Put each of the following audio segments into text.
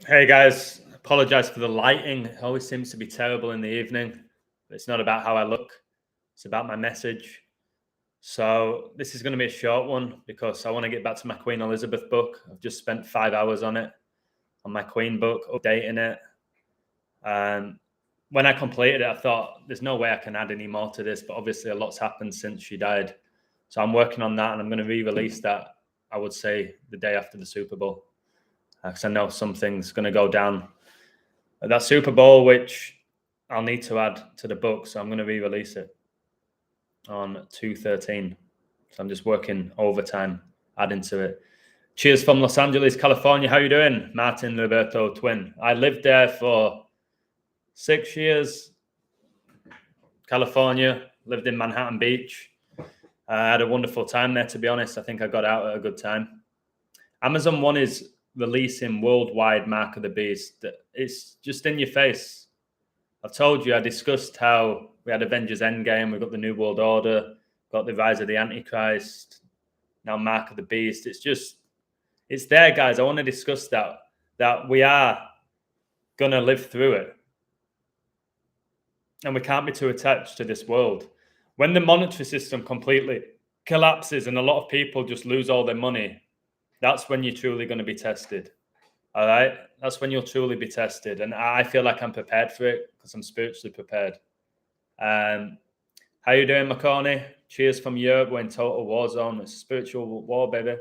Hey guys, apologize for the lighting. It always seems to be terrible in the evening. It's not about how I look, it's about my message. So, this is going to be a short one because I want to get back to my Queen Elizabeth book. I've just spent 5 hours on it, on my Queen book, updating it. And when I completed it, I thought there's no way I can add any more to this, but obviously a lot's happened since she died. So, I'm working on that and I'm going to re release that, I would say, the day after the Super Bowl. Because I know something's going to go down at that Super Bowl, which I'll need to add to the book. So I'm going to re-release it on 2/13. So I'm just working overtime, adding to it. Cheers from Los Angeles, California. How you doing, Martin Roberto Twin? I lived there for 6 years. California, lived in Manhattan Beach. I had a wonderful time there, to be honest. I think I got out at a good time. Amazon One is releasing worldwide Mark of the Beast. It's just in your face. I've told you, I discussed how we had Avengers Endgame, we've got the New World Order, got the Rise of the Antichrist, now Mark of the Beast. It's there, guys. I want to discuss that we are going to live through it. And we can't be too attached to this world. When the monetary system completely collapses and a lot of people just lose all their money, that's when you're truly going to be tested. All right? That's when you'll truly be tested. And I feel like I'm prepared for it because I'm spiritually prepared. How you doing, McCartney? Cheers from Europe. We're in total war zone. It's a spiritual war, baby.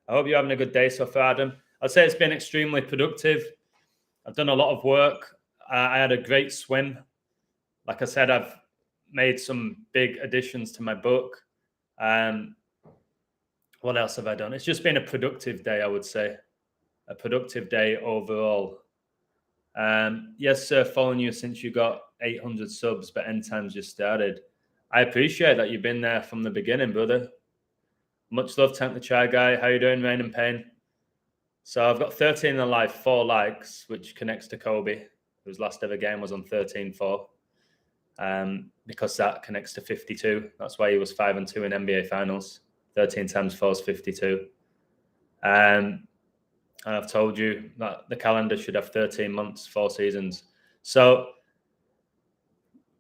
I hope you're having a good day so far, Adam. I'd say it's been extremely productive. I've done a lot of work. I had a great swim. Like I said, I've made some big additions to my book. What else have I done? It's just been a productive day, I would say. A productive day overall. Yes, sir, following you since you got 800 subs, but end times just started. I appreciate that you've been there from the beginning, brother. Much love, Tank the Chai Guy. How you doing, Rain and Pain? So I've got 13 alive, 4 likes, which connects to Kobe, whose last ever game was on 13-4. Because that connects to 52. That's why he was 5-2 in NBA Finals. 13 times 4 is 52. And I've told you that the calendar should have 13 months, 4 seasons. So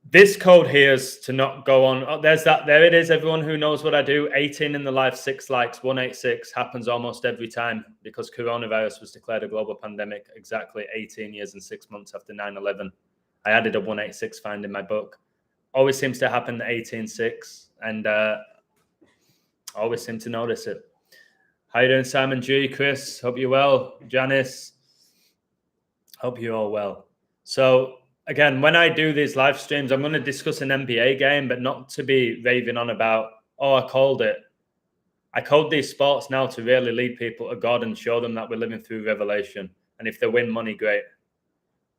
this code here is to not go on. Oh, there's that. There it is. Everyone who knows what I do. 18 in the live, 6 likes, 186 happens almost every time because coronavirus was declared a global pandemic exactly 18 years and 6 months after 9/11. I added a 186 find in my book. Always seems to happen 18-6, and always seem to notice it. How you doing, Simon G? Chris, hope you're well. Janice, hope you're all well. So again, when I do these live streams, I'm going to discuss an NBA game, but not to be raving on about, oh, I called it. I code these sports now to really lead people to God and show them that we're living through revelation. And if they win money, great.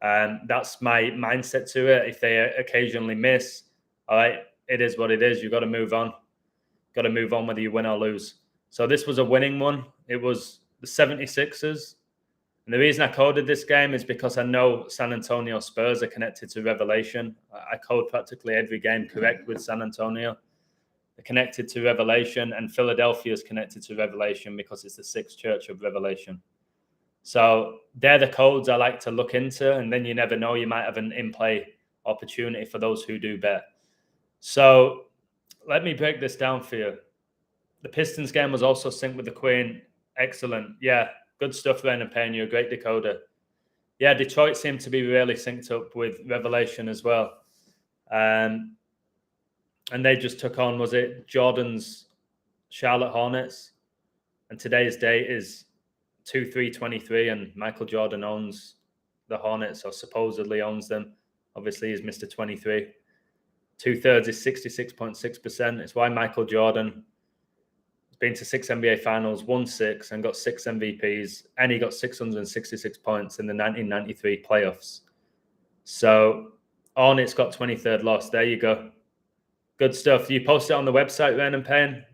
That's my mindset to it. If they occasionally miss, all right, it is what it is. You've got to move on. Got to move on whether you win or lose. So this was a winning one. It was the 76ers. And the reason I coded this game is because I know San Antonio Spurs are connected to Revelation. I code practically every game correct with San Antonio. They're connected to Revelation, and Philadelphia is connected to Revelation because it's the 6th church of Revelation. So they're the codes I like to look into, and then you never know, you might have an in-play opportunity for those who do bet. So let me break this down for you. The Pistons game was also synced with the Queen. Excellent. Yeah, good stuff, Rain and Pain. You're a great decoder. Yeah, Detroit seemed to be really synced up with Revelation as well. And they just took on, was it Jordan's Charlotte Hornets? And today's date is 2/3/23, and Michael Jordan owns the Hornets, or supposedly owns them. Obviously, he's Mr. 23. 2/3 is 66.6%. It's why Michael Jordan has been to 6 NBA Finals, won 6, and got 6 MVPs, and he got 666 points in the 1993 playoffs. So Hornets got 23rd loss. There you go. Good stuff. You post it on the website, Rain and Pain?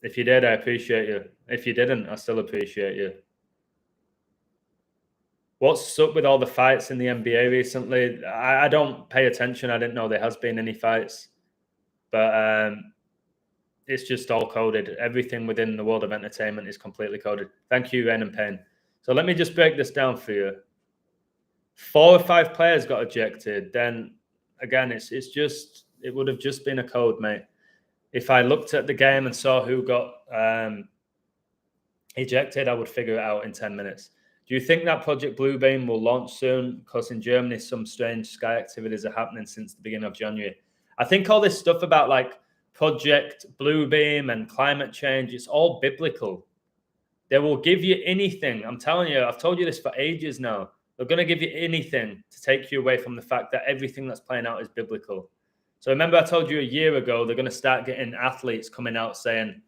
If you did, I appreciate you. If you didn't, I still appreciate you. What's up with all the fights in the NBA recently? I don't pay attention. I didn't know there has been any fights. But it's just all coded. Everything within the world of entertainment is completely coded. Thank you, Rain and Pain. So let me just break this down for you. 4 or 5 players got ejected. Then again, it would have just been a code, mate. If I looked at the game and saw who got ejected, I would figure it out in 10 minutes. Do you think that Project Bluebeam will launch soon? Because in Germany, some strange sky activities are happening since the beginning of January. I think all this stuff about like Project Bluebeam and climate change, it's all biblical. They will give you anything. I'm telling you, I've told you this for ages now. They're going to give you anything to take you away from the fact that everything that's playing out is biblical. So remember I told you a year ago, they're going to start getting athletes coming out saying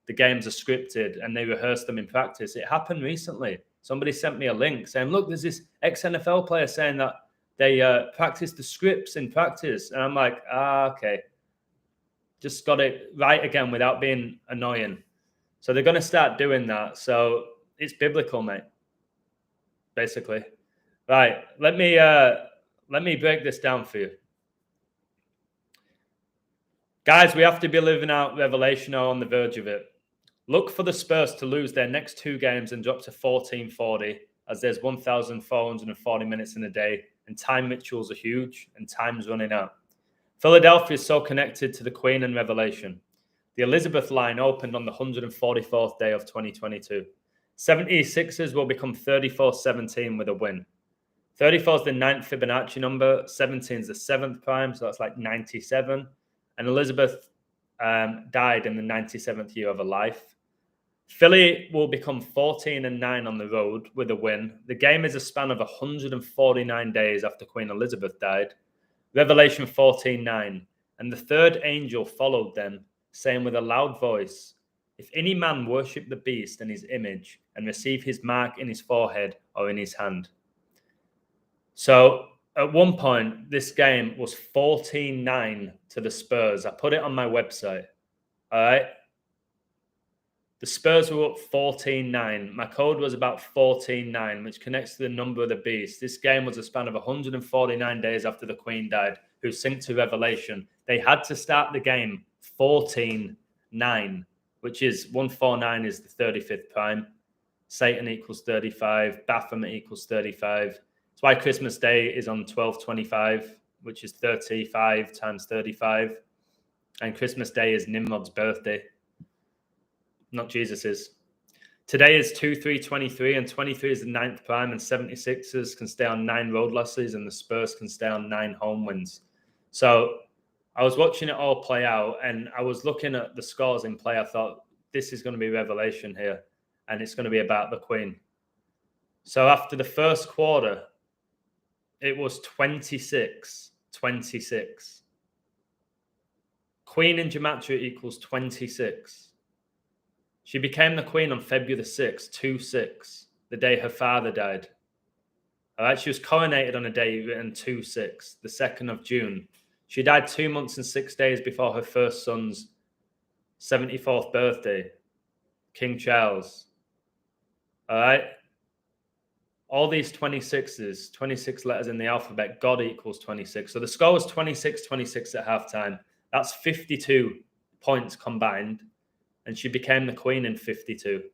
the games are scripted and they rehearse them in practice. It happened recently. Somebody sent me a link saying, look, there's this ex-NFL player saying that they practice the scripts in practice. And I'm like, okay. Just got it right again without being annoying. So they're going to start doing that. So it's biblical, mate, basically. Right, let me break this down for you. Guys, we have to be living out Revelation or on the verge of it. Look for the Spurs to lose their next 2 games and drop to 1440, as there's 1,440 minutes in a day, and time rituals are huge, and time's running out. Philadelphia is so connected to the Queen and Revelation. The Elizabeth line opened on the 144th day of 2022. 76ers will become 34-17 with a win. 34 is the 9th Fibonacci number. 17 is the 7th prime, so that's like 97. And Elizabeth died in the 97th year of her life. Philly will become 14-9 on the road with a win. The game is a span of 149 days after Queen Elizabeth died. Revelation 14:9. And the third angel followed them, saying with a loud voice, if any man worship the beast and his image and receive his mark in his forehead or in his hand. So at one point, this game was 14-9 to the Spurs. I put it on my website. All right. The Spurs were up 14-9. My code was about 14-9, which connects to the number of the beast. This game was a span of 149 days after the Queen died, who synced to Revelation. They had to start the game 14-9, which is 149 is the 35th prime. Satan equals 35. Baphomet equals 35. That's why Christmas Day is on 12/25, which is 35 times 35. And Christmas Day is Nimrod's birthday, not Jesus's. Today is 2/3/23, and 23 is the 9th prime, and 76ers can stay on 9 road losses, and the Spurs can stay on 9 home wins. So I was watching it all play out, and I was looking at the scores in play. I thought, this is going to be Revelation here, and it's going to be about the Queen. So after the first quarter, it was 26-26. Queen in Gematria equals 26. She became the Queen on February the 6th, 2/6, the day her father died. All right, she was coronated on a day written 2/6, the 2nd of June. She died 2 months and 6 days before her first son's 74th birthday, King Charles. All right. All these 26s, 26 letters in the alphabet, God equals 26. So the score was 26-26 at halftime. That's 52 points combined. And she became the Queen in 52.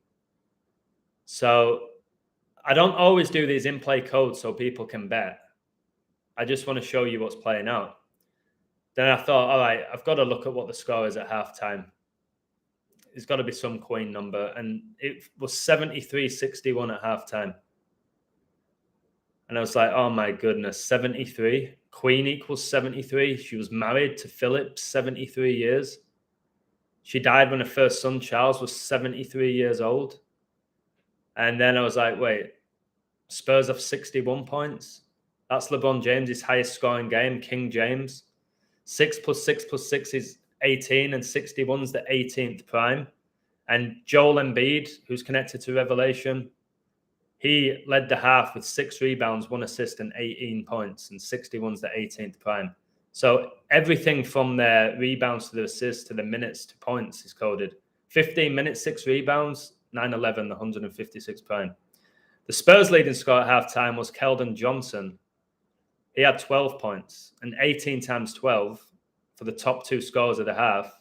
So I don't always do these in-play codes so people can bet. I just want to show you what's playing out. Then I thought, all right, I've got to look at what the score is at halftime. It's got to be some Queen number. And it was 73-61 at halftime. And I was like, oh my goodness, 73. Queen equals 73. She was married to Philip 73 years. She died when her first son, Charles, was 73 years old. And then I was like, wait, Spurs have 61 points. That's LeBron James' highest scoring game, King James. 6 + 6 + 6 is 18, and 61 is the 18th prime. And Joel Embiid, who's connected to Revelation, he led the half with 6 rebounds, 1 assist, and 18 points, and 61's the 18th prime. So everything from their rebounds to the assists to the minutes to points is coded. 15 minutes, 6 rebounds, 9-11, the 156 prime. The Spurs leading scorer at halftime was Keldon Johnson. He had 12 points, and 18 times 12 for the top 2 scorers of the half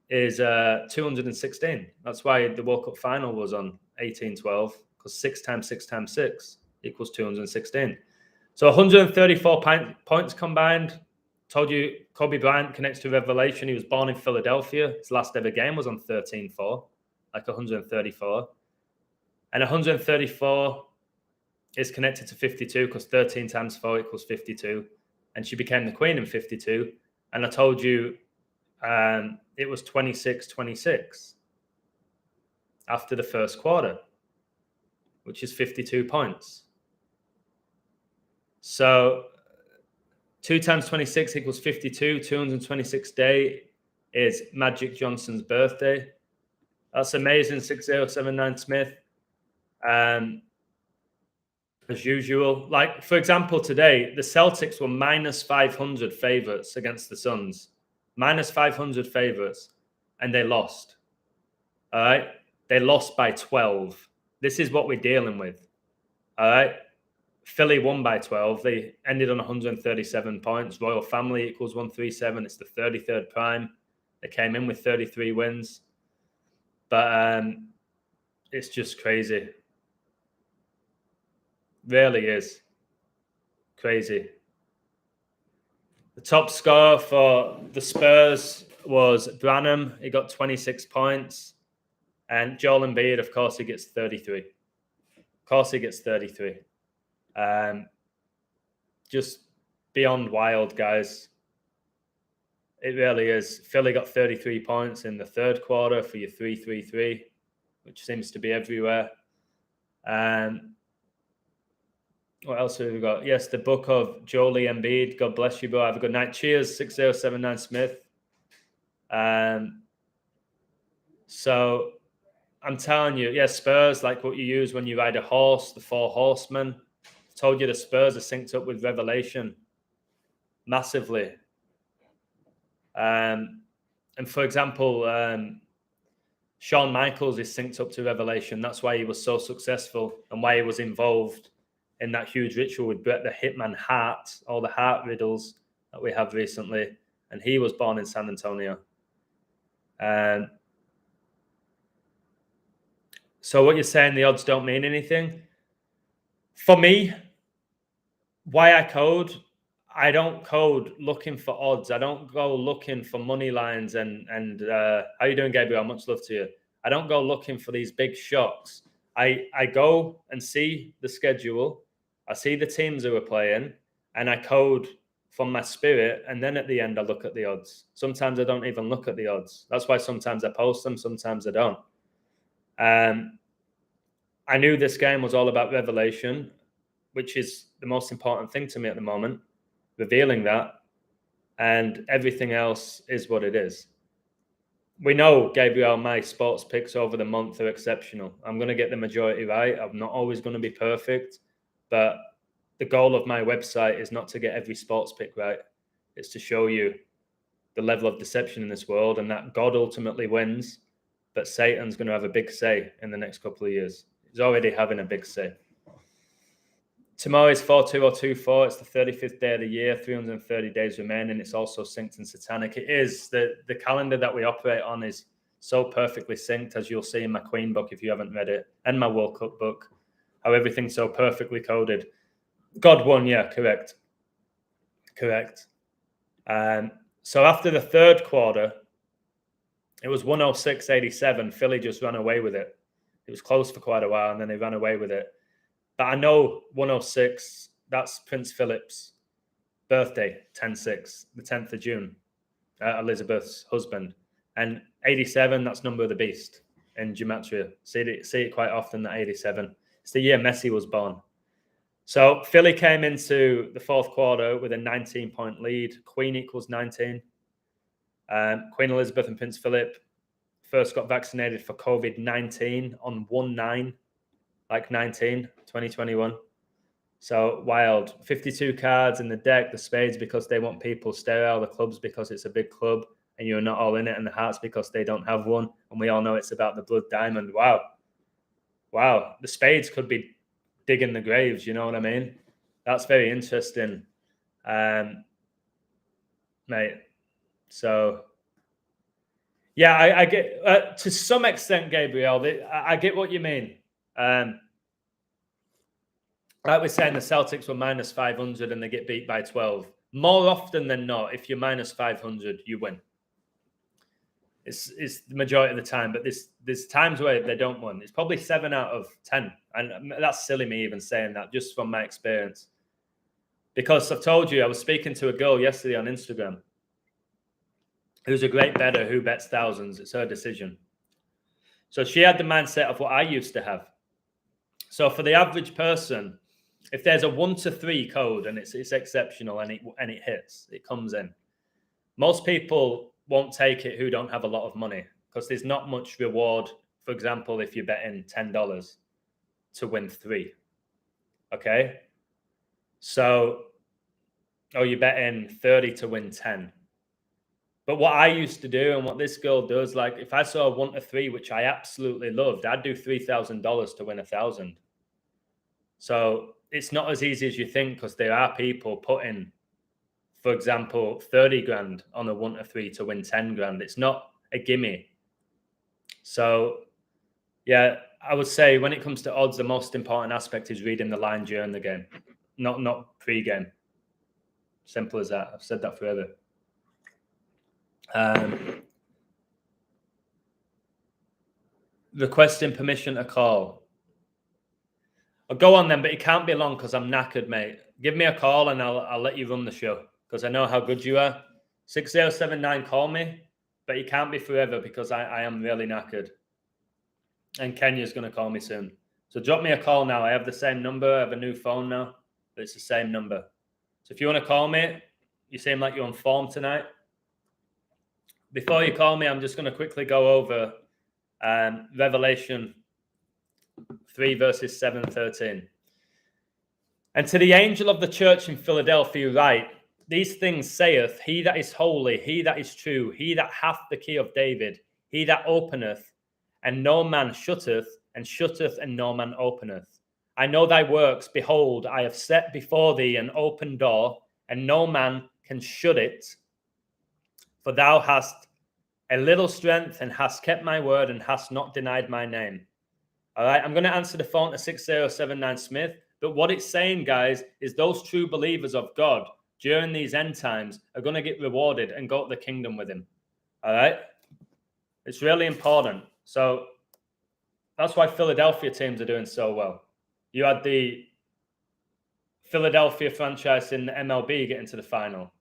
is 216. That's why the World Cup final was on 18-12, because 6 times 6 times 6 equals 216. So 134 points combined. Told you Kobe Bryant connects to revelation. He was born in Philadelphia. His last ever game was on 13-4, like 134. And 134 is connected to 52 because 13 times 4 equals 52. And she became the queen in 52. And I told you it was 26-26 after the first quarter, which is 52 points. So 2 times 26 equals 52. 226th day is Magic Johnson's birthday. That's amazing. 6079 Smith. As usual, like for example, today the Celtics were minus 500 favorites against the Suns. Minus 500 favorites, and they lost. All right. They lost by 12. This is what we're dealing with. All right. Philly won by 12. They ended on 137 points. Royal Family equals 137. It's the 33rd prime. They came in with 33 wins. But it's just crazy. Really is. Crazy. The top scorer for the Spurs was Branham. He got 26 points. And Joel Embiid, of course, he gets 33. Of course, he gets 33. Just beyond wild, guys. It really is. Philly got 33 points in the third quarter for your 3-3-3, which seems to be everywhere. What else have we got? Yes, the book of Joel Embiid. God bless you, bro. Have a good night. Cheers, 6079 Smith. So I'm telling you, yeah, Spurs, like what you use when you ride a horse, the 4 horsemen. I told you the Spurs are synced up with Revelation massively. And for example, Shawn Michaels is synced up to Revelation. That's why he was so successful and why he was involved in that huge ritual with Bret the Hitman Hart, all the heart riddles that we have recently. And he was born in San Antonio. So what you're saying, the odds don't mean anything? For me, why I code, I don't code looking for odds. I don't go looking for money lines and how you doing, Gabriel? Much love to you. I don't go looking for these big shocks. I go and see the schedule. I see the teams who are playing and I code from my spirit. And then at the end, I look at the odds. Sometimes I don't even look at the odds. That's why sometimes I post them. Sometimes I don't. I knew this game was all about revelation, which is the most important thing to me at the moment, revealing that, and everything else is what it is. We know, Gabriel, my sports picks over the month are exceptional. I'm going to get the majority right. I'm not always going to be perfect, but the goal of my website is not to get every sports pick right. It's to show you the level of deception in this world and that God ultimately wins, but Satan's going to have a big say in the next couple of years. He's already having a big say. Tomorrow is 4-2-or-2-4. It's the 35th day of the year, 330 days remaining. It's also synced and satanic. It is. The calendar that we operate on is so perfectly synced, as you'll see in my Queen book if you haven't read it, and my World Cup book, how everything's so perfectly coded. God won, yeah, correct. Correct. So after the third quarter, it was 106-87. Philly just ran away with it. It was close for quite a while, and then they ran away with it. But I know 106, that's Prince Philip's birthday, 10-6, the 10th of June, Elizabeth's husband. And 87, that's number of the beast in gematria. See it quite often, that 87. It's the year Messi was born. So Philly came into the fourth quarter with a 19-point lead. Queen equals 19. Queen Elizabeth and Prince Philip first got vaccinated for COVID-19 on 1/9, like 19, 2021. So wild. 52 cards in the deck, the spades because they want people sterile, the clubs because it's a big club and you're not all in it, and the hearts because they don't have one. And we all know it's about the blood diamond. Wow. The spades could be digging the graves, you know what I mean? That's very interesting, mate. So, yeah, I get, to some extent, Gabriel, I get what you mean. like we're saying, the Celtics were minus 500 and they get beat by 12. More often than not, if you're minus 500, you win. It's the majority of the time, but there's times where they don't win. It's probably 7 out of 10. And that's silly me even saying that, just from my experience. Because I've told you, I was speaking to a girl yesterday on Instagram who's a great bettor who bets thousands. It's her decision. So she had the mindset of what I used to have. So for the average person, if there's a 1 to 3 code and it's exceptional and it hits, it comes in. Most people won't take it who don't have a lot of money because there's not much reward. For example, if you're betting $10 to win 3, okay? So, or you're betting 30 to win 10. But what I used to do and what this girl does, like if I saw a 1 to 3, which I absolutely loved, I'd do $3,000 to win 1,000. So it's not as easy as you think because there are people putting, for example, 30 grand on a 1 to 3 to win 10 grand. It's not a gimme. So, yeah, I would say when it comes to odds, the most important aspect is reading the line during the game, not pre-game. Simple as that. I've said that forever. Requesting permission to call. I'll go on then, but it can't be long because I'm knackered, mate. Give me a call and I'll let you run the show because I know how good you are. 6079, call me, but it can't be forever because I am really knackered. And Kenya's going to call me soon. So drop me a call now. I have the same number. I have a new phone now, but it's the same number. So if you want to call me, you seem like you're on form tonight. Before you call me, I'm just going to quickly go over Revelation 3 verses 7-13. And to the angel of the church in Philadelphia write, these things saith he that is holy, he that is true, he that hath the key of David, he that openeth, and no man shutteth, and shutteth, and no man openeth. I know thy works. Behold, I have set before thee an open door, and no man can shut it. For thou hast a little strength, and hast kept my word, and hast not denied my name. All right, I'm going to answer the phone to 6079 Smith. But what it's saying, guys, is those true believers of God during these end times are going to get rewarded and go to the kingdom with him. All right? It's really important. So that's why Philadelphia teams are doing so well. You had the Philadelphia franchise in the MLB get into the final,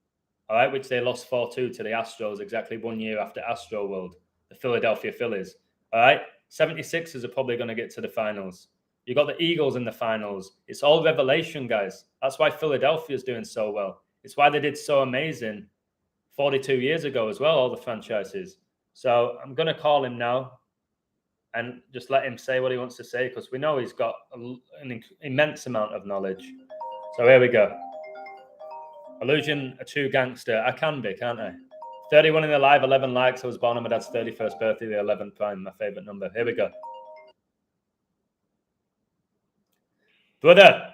all right, which they lost 4-2 to the Astros exactly 1 year after Astro World, the Philadelphia Phillies. All right, 76ers are probably going to get to the finals. You got the Eagles in the finals. It's all revelation, guys. That's why Philadelphia is doing so well. It's why they did so amazing 42 years ago as well, all the franchises. So I'm going to call him now and just let him say what he wants to say because we know he's got an immense amount of knowledge. So here we go. Illusion, a true gangster. I can be, can't I? 31 in the live, 11 likes. I was born on my dad's 31st birthday, the 11th prime, my favorite number. Here we go. Brother.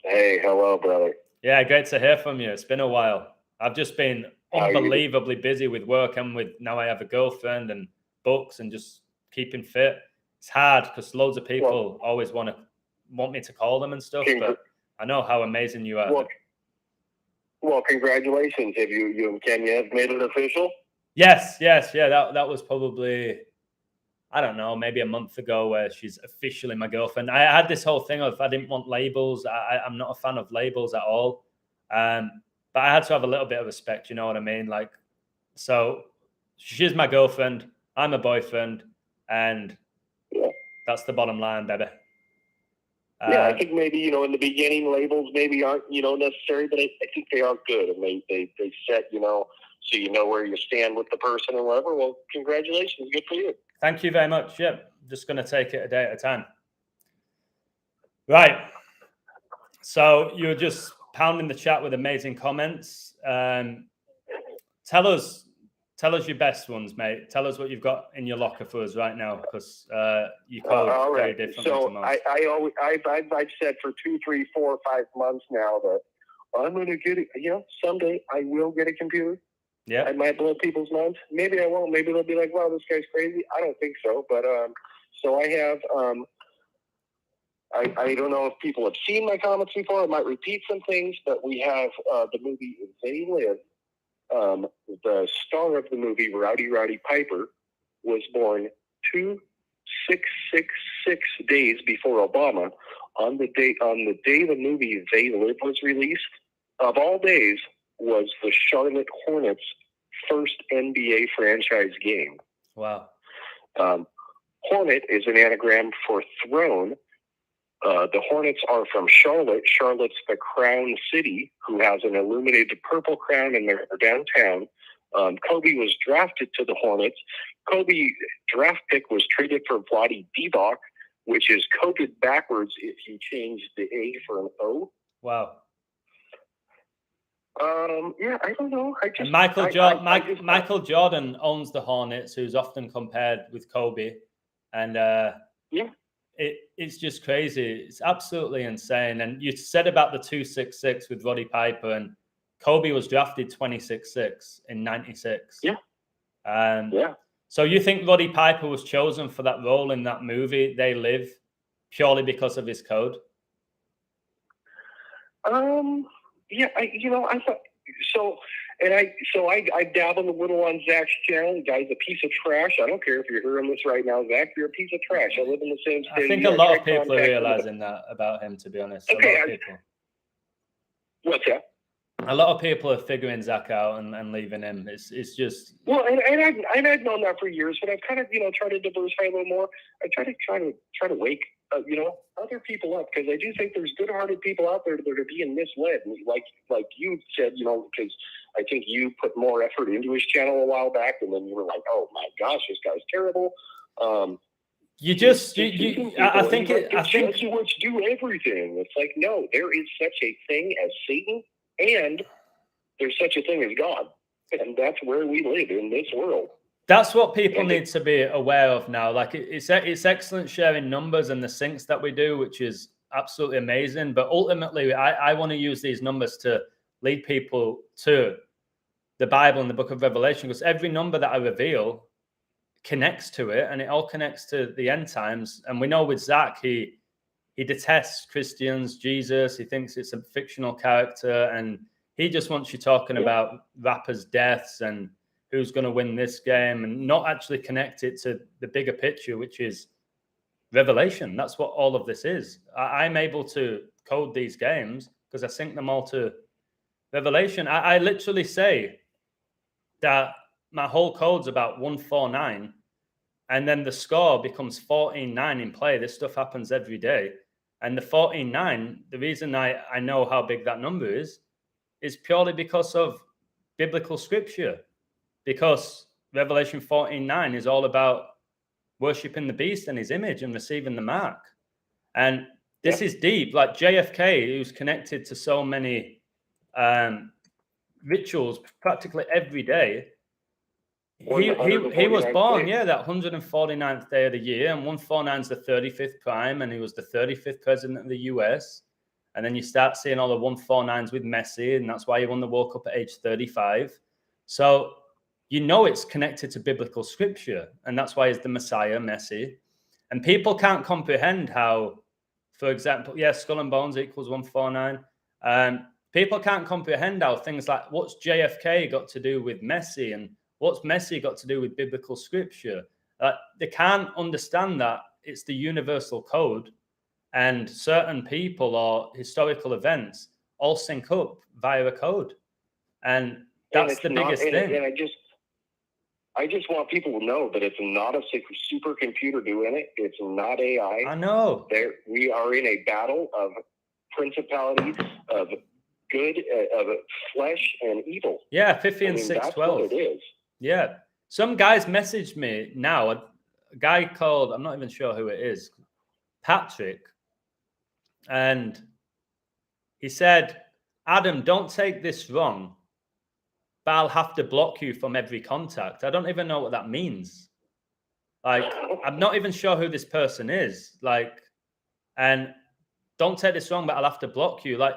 Hey, hello, brother. Yeah, great to hear from you. It's been a while. I've just been unbelievably busy with work and with now I have a girlfriend and books and just keeping fit. It's hard because loads of people always want me to call them and stuff, but I know how amazing you are. Well, congratulations. Have you and Kenya have made it official? Yes. Yeah, that was probably, I don't know, maybe a month ago where she's officially my girlfriend. I had this whole thing of I didn't want labels. I'm not a fan of labels at all. But I had to have a little bit of respect, you know what I mean? Like, so she's my girlfriend, I'm a boyfriend, and that's the bottom line, baby. I think maybe, in the beginning labels maybe aren't, necessary, but I think they are good. And they set, so you know where you stand with the person or whatever. Well, congratulations. Good for you. Thank you very much. Yep. Just going to take it a day at a time. Right. So you're just pounding the chat with amazing comments. Tell us your best ones, mate. Tell us what you've got in your locker for us right now, because you code very differently to most. I've said for 2, 3, 4, 5 months now that I'm going to get it. Someday I will get a computer. Yeah, I might blow people's minds. Maybe I won't. Maybe they'll be like, "Wow, this guy's crazy." I don't think so. But so I have I don't know if people have seen my comments before. I might repeat some things, but we have the movie They Live. The star of the movie, Rowdy Piper, was born 2666 days before Obama. On the day the movie They Live was released, of all days, was the Charlotte Hornets' first NBA franchise game. Wow. Hornet is an anagram for throne. The Hornets are from Charlotte. Charlotte's the crown city, who has an illuminated purple crown in their downtown. Kobe was drafted to the Hornets. Kobe draft pick was traded for Vlade Divac, which is coded backwards if you change the A for an O. Wow. Yeah, I don't know. Michael Jordan owns the Hornets, who's often compared with Kobe, and yeah. It's just crazy. It's absolutely insane. And you said about the 266 with Roddy Piper, and Kobe was drafted 26-6 in 96. Yeah. Yeah. So you think Roddy Piper was chosen for that role in that movie, They Live, purely because of his code? Yeah, I thought so. And I dabbled a little on Zach's channel. The guy's a piece of trash. I don't care if you're hearing this right now, Zach. You're a piece of trash. I live in the same state. I think a lot of people are realizing that about him, to be honest. Okay, a lot of people. What's that? A lot of people are figuring Zach out and leaving him. It's just and I've known that for years, but I've kind of tried to diversify a little more. I try to wake other people up, because I do think there's good-hearted people out there that are being misled, like you said, because I think you put more effort into his channel a while back, and then you were like, oh my gosh, this guy's terrible. I think Jesuits do everything. It's like, no, there is such a thing as Satan, and there's such a thing as God, and that's where we live in this world. That's what people need to be aware of now. Like, it's excellent sharing numbers and the syncs that we do, which is absolutely amazing. But ultimately, I want to use these numbers to lead people to the Bible and the book of Revelation, because every number that I reveal connects to it, and it all connects to the end times. And we know with Zach, he detests Christians, Jesus. He thinks it's a fictional character, and he just wants you talking about rappers' deaths and who's going to win this game, and not actually connect it to the bigger picture, which is Revelation. That's what all of this is. I'm able to code these games because I sync them all to Revelation. I literally say that my whole code's about 149, and then the score becomes 14-9 in play. This stuff happens every day. And the 14-9, the reason I know how big that number is purely because of biblical scripture. Because Revelation 14:9 is all about worshiping the beast and his image and receiving the mark. And this is deep. Like JFK, who's connected to so many rituals practically every day, he was born, that 149th day of the year, and 149 is the 35th prime, and he was the 35th president of the US. And then you start seeing all the 149s with Messi, and that's why he won the World Cup at age 35. So it's connected to biblical scripture, and that's why he's the Messiah, Messi. And people can't comprehend how, for example, skull and bones equals 149. People can't comprehend how things like, what's JFK got to do with Messi, and what's Messi got to do with biblical scripture? They can't understand that it's the universal code, and certain people or historical events all sync up via a code. And that's the biggest thing. And I just want people to know that it's not a supercomputer doing it. It's not AI. I know. We are in a battle of principalities, of good, of flesh and evil. Yeah, 50 and 612. That's what it is. Yeah. Some guys messaged me now, a guy called, I'm not even sure who it is, Patrick. And he said, Adam, don't take this wrong, but I'll have to block you from every contact. I don't even know what that means. Like, I'm not even sure who this person is. Like, and don't take this wrong, but I'll have to block you. Like,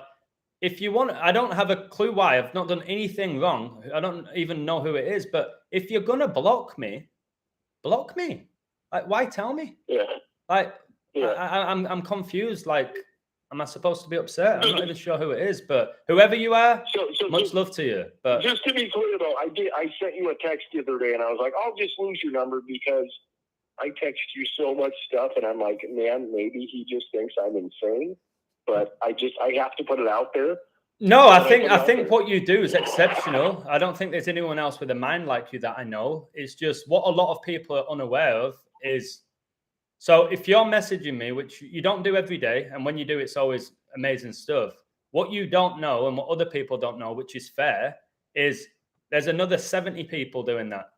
if you want, I don't have a clue why. I've not done anything wrong. I don't even know who it is. But if you're going to block me, block me. Like, why tell me? Yeah. Like, I'm confused. Like, am I supposed to be upset? I'm not even sure who it is, but whoever you are, much love to you. But just to be clear, though, I sent you a text the other day, and I was like, I'll just lose your number because I text you so much stuff, and I'm like, man, maybe he just thinks I'm insane. But I have to put it out there. No, I think what you do is exceptional. I don't think there's anyone else with a mind like you that I know. It's just what a lot of people are unaware of is. So if you're messaging me, which you don't do every day, and when you do, it's always amazing stuff. What you don't know and what other people don't know, which is fair, is there's another 70 people doing that.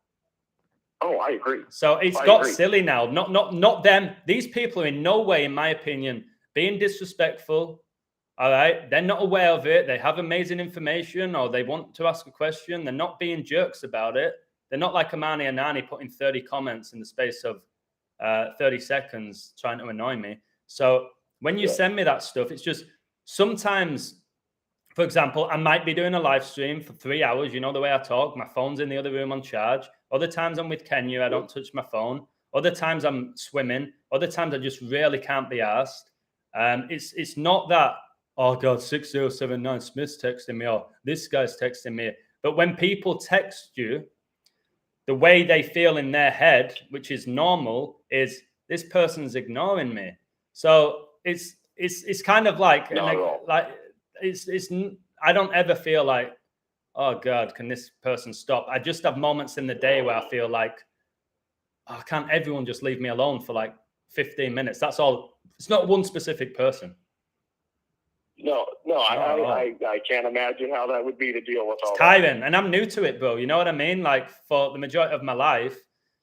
Oh, I agree. So it's got silly now. Not them. These people are in no way, in my opinion, being disrespectful. All right. They're not aware of it. They have amazing information or they want to ask a question. They're not being jerks about it. They're not like Amani and Nani putting 30 comments in the space of 30 seconds trying to annoy me. So when you send me that stuff, it's just sometimes, for example, I might be doing a live stream for 3 hours. You know the way I talk. My phone's in the other room on charge. Other times I'm with Kenya. I don't touch my phone. Other times I'm swimming. Other times I just really can't be asked. It's not that, oh God, 6079 Smith's texting me or this guy's texting me. But when people text you, the way they feel in their head, which is normal, is this person's ignoring me. So it's kind of like it's I don't ever feel like, oh God, can this person stop? I just have moments in the day where I feel like, oh, can't everyone just leave me alone for like 15 minutes? That's all. It's not one specific person. No, I can't imagine how that would be to deal with all it's tiring, and I'm new to it, bro. You know what I mean? Like for the majority of my life,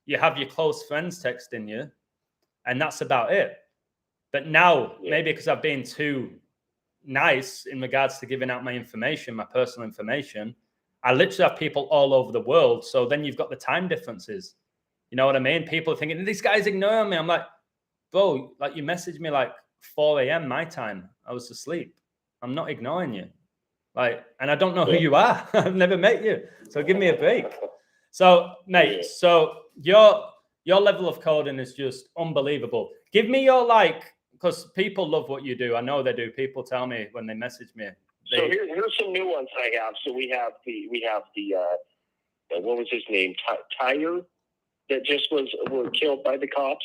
you have your close friends texting you, and that's about it. But now, maybe because I've been too nice in regards to giving out my information, my personal information, I literally have people all over the world. So then you've got the time differences. You know what I mean? People are thinking, this guy's ignoring me. I'm like, bro, like you messaged me like 4 a.m. my time. I was asleep. I'm not ignoring you. Like, and I don't know who you are. I've never met you. So give me a break. So, mate, so your level of coding is just unbelievable. Give me your because people love what you do. I know they do. People tell me when they message me. So here's some new ones I have. So we have the what was his name? Tyre that just were killed by the cops.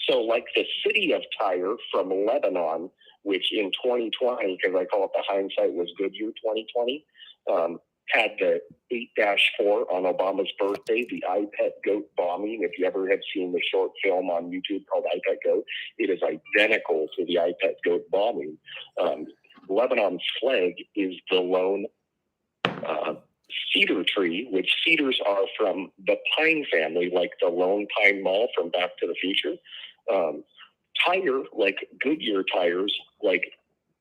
So like the city of Tyre from Lebanon, which in 2020, because I call it the hindsight was good year 2020, had the 8-4 on Obama's birthday, the iPet goat bombing. If you ever have seen the short film on YouTube called iPet Goat, it is identical to the iPet goat bombing. Lebanon's flag is the lone cedar tree, which cedars are from the pine family, like the Lone Pine Mall from Back to the Future. Tyre, like Goodyear tires, like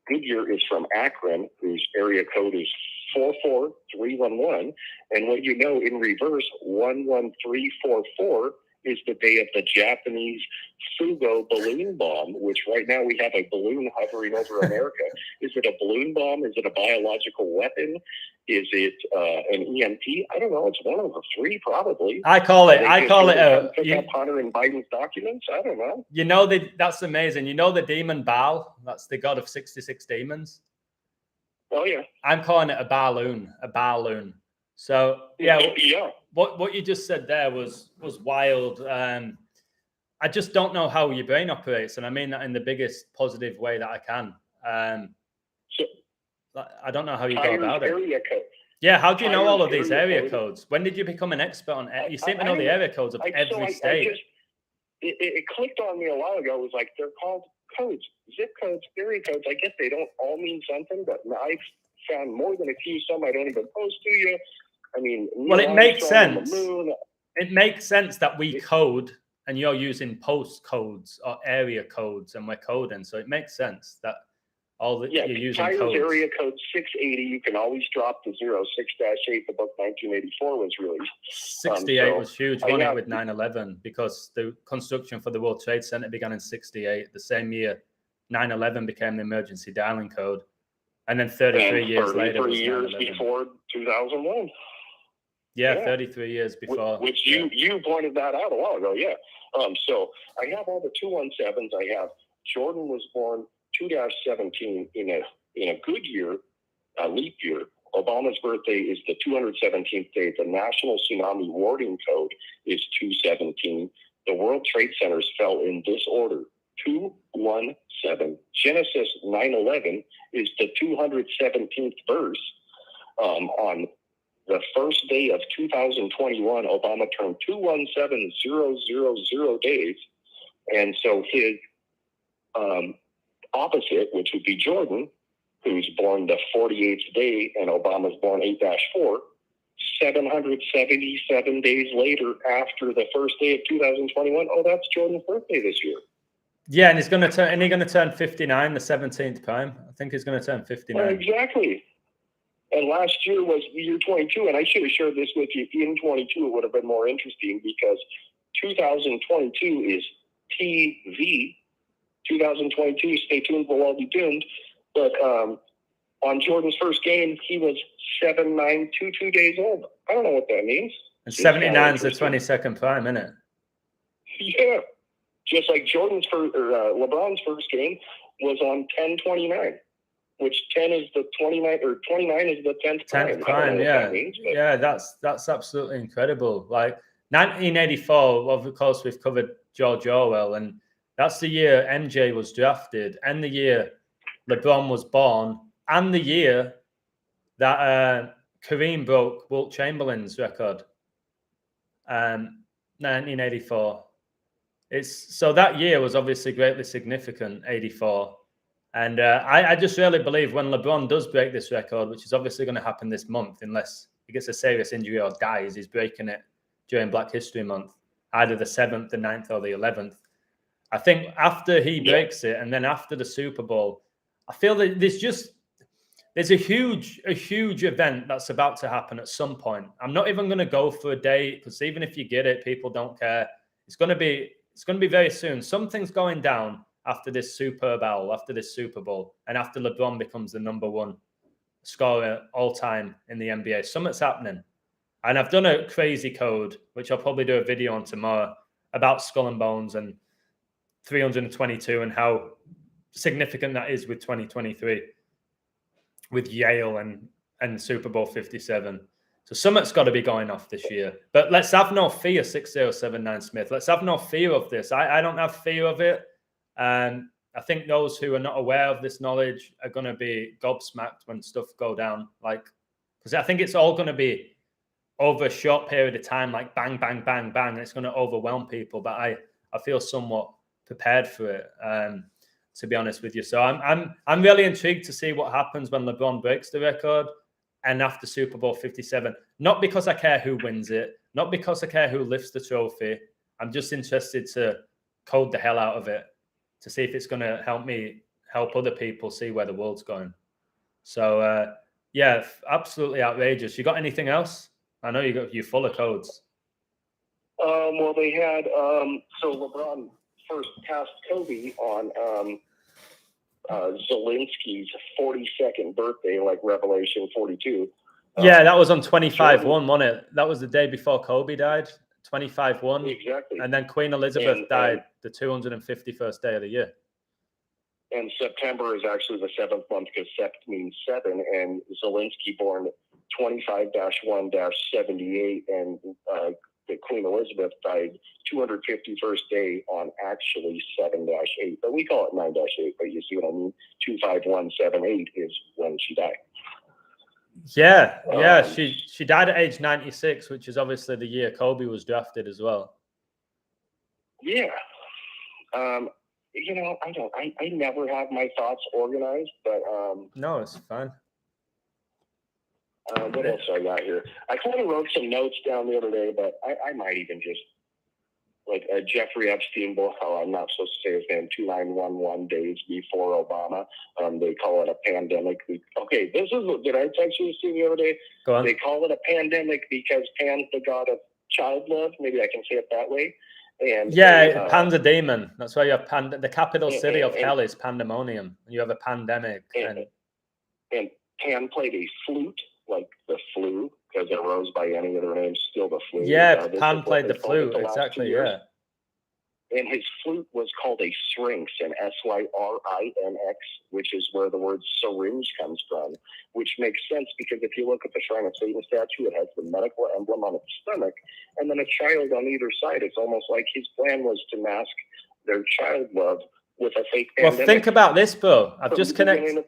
Goodyear is from Akron, whose area code is 44311. And what you know in reverse, 11344 is the day of the Japanese Fugo balloon bomb, which right now we have a balloon hovering over America. Is it a balloon bomb? Is it a biological weapon? Is it an EMP? I don't know. It's one of the three, probably. I call it Hunter and Biden's documents. I don't know. You know, that's amazing. You know the demon Baal? That's the god of 66 demons. Oh, yeah. I'm calling it a balloon. So, yeah. What you just said there was wild. I just don't know how your brain operates, and I mean that in the biggest positive way that I can. I don't know how you go about it. Yeah, how do you know all of these area codes? When did you become an expert on it? You seem to know the area codes of every state. It clicked on me a while ago. It was like, they're called codes, zip codes, area codes. I guess they don't all mean something, but I've found more than a few. Some I don't even post to you. I mean, well, it makes sense. It makes sense that we code and you're using postcodes or area codes and we're coding. So it makes sense that you're using Tyre's codes. Area code 680. You can always drop the 06-8. The book 1984 was released. 68 was huge, wasn't it, with 9/11, because the construction for the World Trade Center began in 68. The same year, 9/11 became the emergency dialing code. And then 33 years later. 33 years before 2001. Yeah, 33 years before. Which you pointed that out a while ago, yeah. So I have all the 217s. I have Jordan was born 2-17 in a good year, a leap year. Obama's birthday is the 217th day. The National Tsunami Warning Code is 217. The World Trade Centers fell in this order: 217. Genesis 9/11 is the 217th verse. On the first day of 2021, Obama turned 217,000 days. And so his opposite, which would be Jordan, who's born the 48th day, and Obama's born 8-4, 777 days later after the first day of 2021. Oh, that's Jordan's birthday this year. Yeah, and he's going to turn 59, the 17th prime. I think he's going to turn 59. Exactly. And last year was year 22, and I should have shared this with you in 22. It would have been more interesting because 2022 is TV. 2022, stay tuned, we'll all be doomed. But on Jordan's first game, he was 7,922 days old. I don't know what that means. And 79 is the 22nd prime, isn't it? Yeah. Just like Jordan's first, or LeBron's first game was on 10/29, which 10 is the 29, or 29 is the 10th prime. 10th prime, yeah. Means, yeah, that's absolutely incredible. Like 1984, well, of course, we've covered George Orwell, and that's the year MJ was drafted, and the year LeBron was born, and the year that Kareem broke Wilt Chamberlain's record. 1984. So that year was obviously greatly significant, 84. And I just really believe when LeBron does break this record, which is obviously going to happen this month, unless he gets a serious injury or dies, he's breaking it during Black History Month, either the 7th, the 9th, or the 11th. I think after he breaks it, and then after the Super Bowl, I feel that there's a huge event that's about to happen at some point. I'm not even going to go for a date, because even if you get it, people don't care. It's going to be very soon. Something's going down after this Superb Owl, after this Super Bowl, and after LeBron becomes the #1 scorer all time in the NBA. Something's happening. And I've done a crazy code, which I'll probably do a video on tomorrow, about Skull and Bones and 322 and how significant that is with 2023, with Yale and Super Bowl 57. So something's got to be going off this year. But let's have no fear, 6079 Smith. Let's have no fear of this. I don't have fear of it. And I think those who are not aware of this knowledge are going to be gobsmacked when stuff go down. Like, because I think it's all going to be over a short period of time, like bang, bang, bang, bang. And it's going to overwhelm people. But I feel somewhat prepared for it, to be honest with you. So I'm really intrigued to see what happens when LeBron breaks the record and after Super Bowl 57. Not because I care who wins it, not because I care who lifts the trophy. I'm just interested to code the hell out of it to see if it's going to help other people see where the world's going. So yeah, absolutely outrageous. You got anything else? I know you're full of codes. Well, they had so LeBron first passed Kobe on Zelensky's 42nd birthday, like Revelation 42. Yeah, that was on 25/1, wasn't it? That was the day before Kobe died, 25/1. Exactly. And then Queen Elizabeth died the 251st day of the year. And September is actually the 7th month because sept means 7. And Zelensky born 25-1-78, and Queen Elizabeth died 251st day on actually 7-8. But we call it 9-8, but you see what I mean? 25178 is when she died. Yeah. She died at age 96, which is obviously the year Kobe was drafted as well. Yeah. I never have my thoughts organized, but no, it's fine. What else I got here? I kind of wrote some notes down the other day, but I might even just, like Jeffrey Epstein, I'm not supposed to say his name, 2911 days before Obama. They call it a pandemic. Okay, did I text you this the other day? Go on. They call it a pandemic because Pan's the god of child love. Maybe I can say it that way. And Pan's a demon. That's why you have the capital city of hell is pandemonium. You have a pandemic. And Pan played a flute, like the flu, because it rose by any other name, still the flu. Yeah, Pan played the flute, exactly, yeah. and his flute was called a syrinx, an Syrinx, which is where the word syringe comes from, which makes sense because if you look at the Shrine of Satan statue, it has the medical emblem on its stomach and then a child on either side. It's almost like his plan was to mask their child love with a fake pandemic. Well, think about this, bro. I've just connected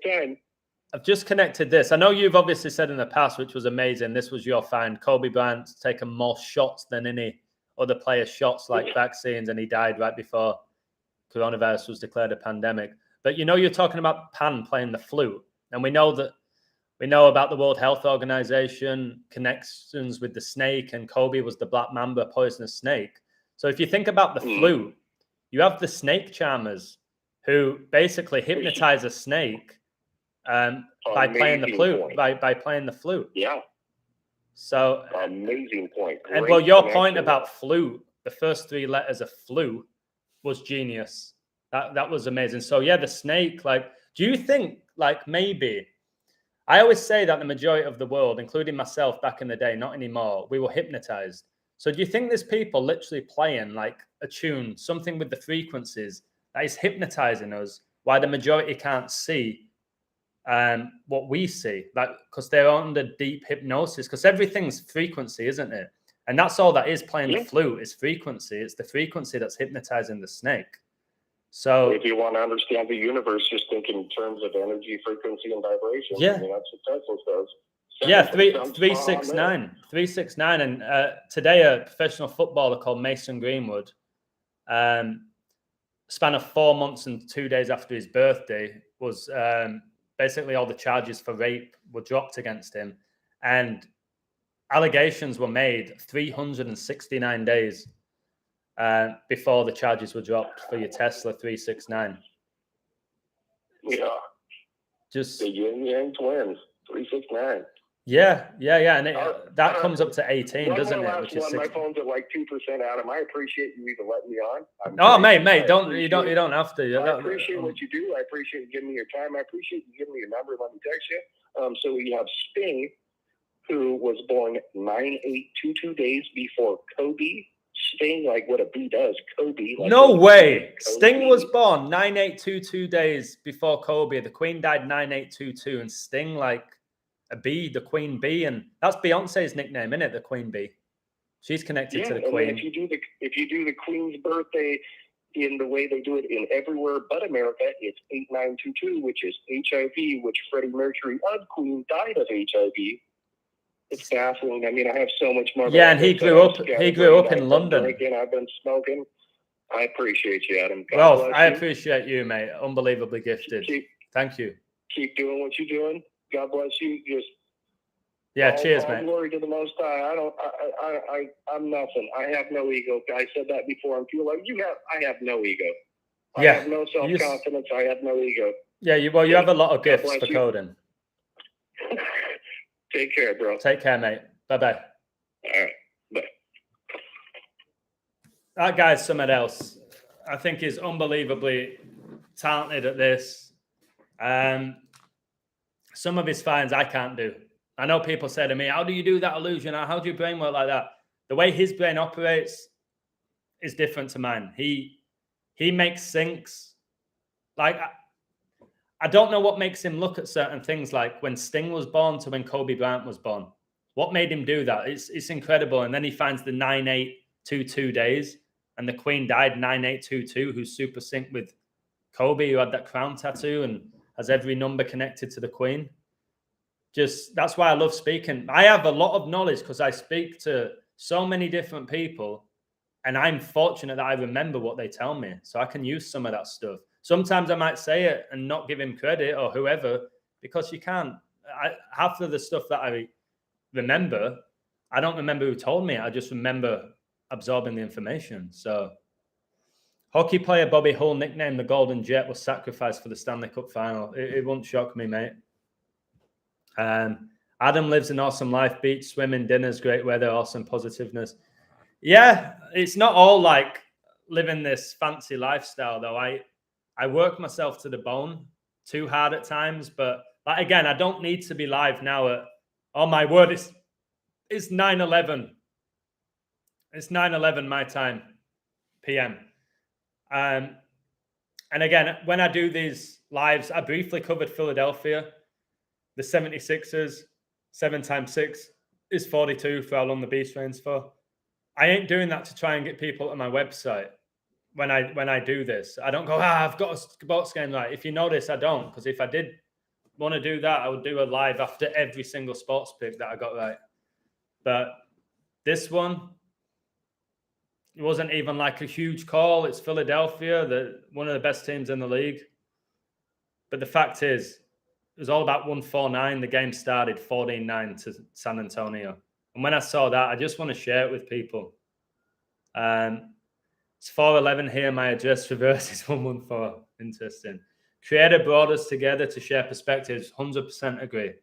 this. I know you've obviously said in the past, which was amazing, this was your find. Kobe Bryant's taken more shots than any other player's shots, like vaccines, and he died right before coronavirus was declared a pandemic. But you're talking about Pan playing the flute, and we know about the World Health Organization connections with the snake, and Kobe was the black mamba poisonous snake. So if you think about the flute, you have the snake charmers who basically hypnotize a snake by playing the flute. By playing the flute. Yeah. So amazing point. And well, your point about flute, the first 3 letters of flute was genius. That was amazing. So yeah, the snake. Like, do you think maybe? I always say that the majority of the world, including myself back in the day, not anymore, we were hypnotized. So do you think there's people literally playing like a tune, something with the frequencies that is hypnotizing us, why the majority can't see what we see, because they're under deep hypnosis, because everything's frequency, isn't it? And that's all that is playing the flute is frequency. It's the frequency that's hypnotizing the snake. So if you want to understand the universe, just think in terms of energy, frequency, and vibration. Yeah. I mean, that's what Tesla says. Yeah, 369. And today a professional footballer called Mason Greenwood, span of 4 months and 2 days after his birthday, was basically all the charges for rape were dropped against him, and allegations were made 369 days before the charges were dropped for your Tesla 369. Yeah, just the yin yang twins, 369. Yeah, and that comes up to 18, doesn't it? Which is my phone's at like 2%, Adam. I appreciate you even letting me on. Mate, you don't have to. I appreciate what you do. I appreciate you giving me your time. I appreciate you giving me your number. Let me text you. So we have Sting, who was born 9822 days before Kobe. Sting, like what a bee does. Kobe. Like no way. Kobe. Sting was born 9822 days before Kobe. The Queen died 9822, and Sting like a bee, the Queen Bee, and that's Beyonce's nickname, isn't it? The Queen Bee. She's connected to the Queen. And if you do the Queen's birthday in the way they do it in everywhere but America, it's 8922, which is HIV, which Freddie Mercury of Queen died of HIV. It's baffling. I mean, I have so much more. Yeah, and he grew up in London. I've been smoking. I appreciate you, Adam. Well, I appreciate you, mate. Unbelievably gifted. Thank you. Keep doing what you're doing. God bless you. Just cheers, mate. Glory to the Most High. I'm nothing. I have no ego. I said that before. I feel like I have no ego. I have no self-confidence. I have no ego. Yeah, you have a lot of gifts for coding. Take care, bro. Take care, mate. Bye-bye. All right. Bye. That guy's something else. I think he's unbelievably talented at this. Some of his finds I can't do. I know people say to me, how do you do that illusion? How do your brain work like that? The way his brain operates is different to mine. He makes syncs. Like, I don't know what makes him look at certain things, like when Sting was born to when Kobe Bryant was born. What made him do that? It's incredible. And then he finds the 9822 days, and the Queen died 9822, who's super synced with Kobe, who had that crown tattoo and has every number connected to the Queen. That's why I love speaking. I have a lot of knowledge because I speak to so many different people, and I'm fortunate that I remember what they tell me, so I can use some of that stuff. Sometimes I might say it and not give him credit or whoever, because you can't. Half of the stuff that I remember, I don't remember who told me. I just remember absorbing the information. So, hockey player Bobby Hull, nicknamed the Golden Jet, was sacrificed for the Stanley Cup final. It won't shock me, mate. Adam lives an awesome life. Beach, swimming, dinners, great weather, awesome positiveness. Yeah, it's not all like living this fancy lifestyle, though. I work myself to the bone too hard at times, but again, I don't need to be live now oh my word, it's 9:11. It's 9:11 my time, PM. And again, when I do these lives, I briefly covered Philadelphia, the 76ers, 7x6 is 42 for how long the beast reigns for. I ain't doing that to try and get people to my website. When I do this, I don't go, I've got a sports game right. If you notice, I don't, because if I did want to do that, I would do a live after every single sports pick that I got right. But this one, it wasn't even like a huge call. It's Philadelphia, one of the best teams in the league. But the fact is, it was all about 149. The game started 14-9 to San Antonio. And when I saw that, I just want to share it with people. It's 411 here. My address reverse is 114. Interesting. Creator brought us together to share perspectives. 100% agree.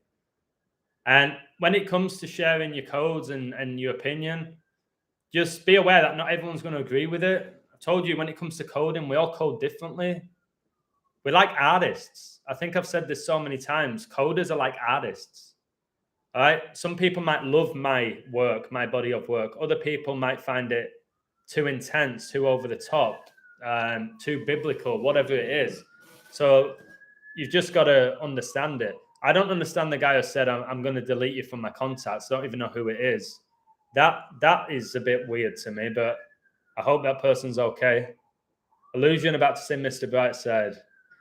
And when it comes to sharing your codes and your opinion, just be aware that not everyone's going to agree with it. I told you when it comes to coding, we all code differently. We're like artists. I think I've said this so many times. Coders are like artists. All right. Some people might love my work, my body of work. Other people might find it too intense, too over the top, too biblical, whatever it is. So you've just got to understand it. I don't understand the guy who said, I'm going to delete you from my contacts. I don't even know who it is. That is a bit weird to me, but I hope that person's okay. Illusion about to sing Mr. Brightside.